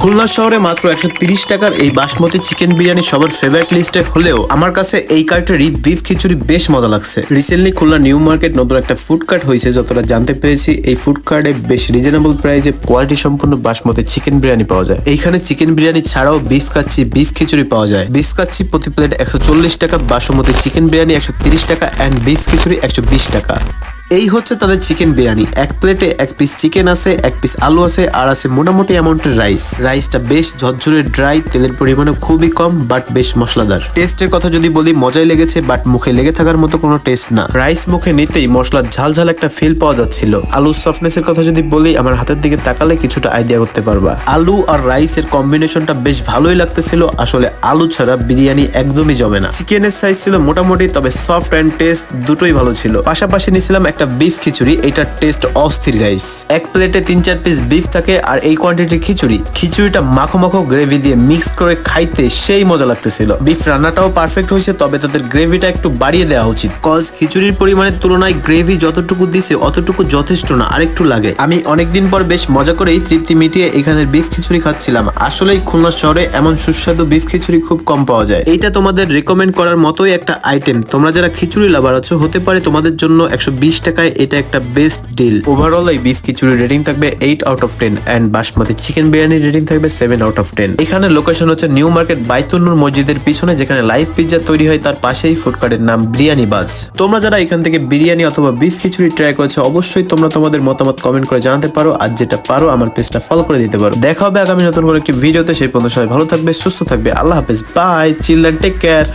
খুলনা শহরে মাত্র 130 টাকার এই বাসমতি চিকেন বিরিয়ানি সবার ফেভারিট লিস্টে হলেও আমার কাছে এই কার্টেরই বিফ খিচুড়ি বেশ মজা লাগছে। রিসেন্টলি খুলনা নিউ মার্কেট নতুন একটা ফুড কার্ট হয়েছে, যতটা জানতে পেরেছি এই ফুড কার্টে বেশ রিজনেবল প্রাইসে কোয়ালিটি সম্পন্ন বাসমতি চিকেন বিরিয়ানি পাওয়া যায়। এইখানে চিকেন বিরিয়ানি ছাড়াও বিফ কাচ্চি, বিফ খিচুড়ি পাওয়া যায়। বিফ কাচ্চি প্রতি প্লেট 140 টাকা, বাসমতি চিকেন বিরিয়ানি 130 টাকা অ্যান্ড বিফ খিচুড়ি 120 টাকা। এই হচ্ছে তাদের চিকেন বিরিয়ানি। এক প্লেটে এক পিস চিকেন আছে, এক পিস আলু আছে আর আছে মোটামুটি অ্যামাউন্টের রাইসটা বেশ ঝরঝরে ড্রাই, তেলের পরিমাণও খুবই কম বাট বেশ মশলাদার। টেস্টের কথা যদি বলি মজাই লেগেছে, বাট মুখে লেগে থাকার মতো কোনো টেস্ট না। রাইস মুখে নিতেই মশলার ঝাল একটা ফিল পাওয়া যাচ্ছিল। আলুর সফটনেসের কথা যদি বলি আমার হাতের দিকে তাকালে কিছুটা আইডিয়া করতে পারবা। আলু আর রাইসের কম্বিনেশনটা বেশ ভালোই লাগতেছিল। আসলে আলু ছাড়া বিরিয়ানি একদমই জমে না। চিকেনের সাইজ ছিল মোটামুটি, তবে সফট অ্যান্ড টেস্ট দুটোই ভালো ছিল। পাশাপাশি নিছিলাম একটা বিফ খিচুড়ি, এটার টেস্ট অস্থির গাইস। এক প্লেটে 3-4 পিস বিফ থাকে আর এই কোয়ান্টিটির খিচুড়িটা মাখো মাখো গ্রেভি দিয়ে মিক্স করে খাইতে সেই মজা লাগতেছিল। বিফ রান্নাটাও পারফেক্ট হয়েছে, তবে তাদের গ্রেভিটা একটু বাড়িয়ে দেওয়া উচিত। কজ খিচুড়ির পরিমাণের তুলনায় গ্রেভি যতটুকু দিছে অতটুকু যথেষ্ট না, আরেকটু লাগে। আমি অনেকদিন পর বেশ মজা করেই তৃপ্তি মিটিয়ে এখানের বিফ খিচুড়ি খাচ্ছিলাম। আসলেই খুলনা শহরে এমন সুস্বাদু বিফ খিচুড়ি খুব কম পাওয়া যায়। এইটা তোমাদের রেকমেন্ড করার মতোই একটা আইটেম। তোমরা যারা খিচুড়ি লাভার আছো, হতে পারে তোমাদের জন্য 120 টাকায় এটা একটা বেস্ট ডিল। ওভারঅল এই বিফ খিচুড়ি রেটিং থাকবে 8 out of 10 and basmati chicken biryani rating থাকবে 7 আউট অফ 10। এখানে লোকেশন হচ্ছে নিউ মার্কেট বাইতুন্নুর মসজিদের পিছনে, যেখানে লাইভ পিৎজা তৈরি হয় তার পাশেই ফুড কার্টের নাম বিরিয়ানি বাজ। তোমরা যারা এখান থেকে বিরিয়ানি অথবা বিফ খিচুড়ি ট্রাই করেছো, অবশ্যই তোমরা তোমাদের মতামত কমেন্ট করে জানাতে পারো। আর যেটা পারো আমার পেজটা ফলো করে দিতে পারো। দেখা হবে আগামী নতুন কোনো একটি ভিডিওতে। সেই পর্যন্ত সবাই ভালো থাকবে, সুস্থ থাকবে। আল্লাহ হাফেজ, বাই, চিলড্রেন, টেক কেয়ার।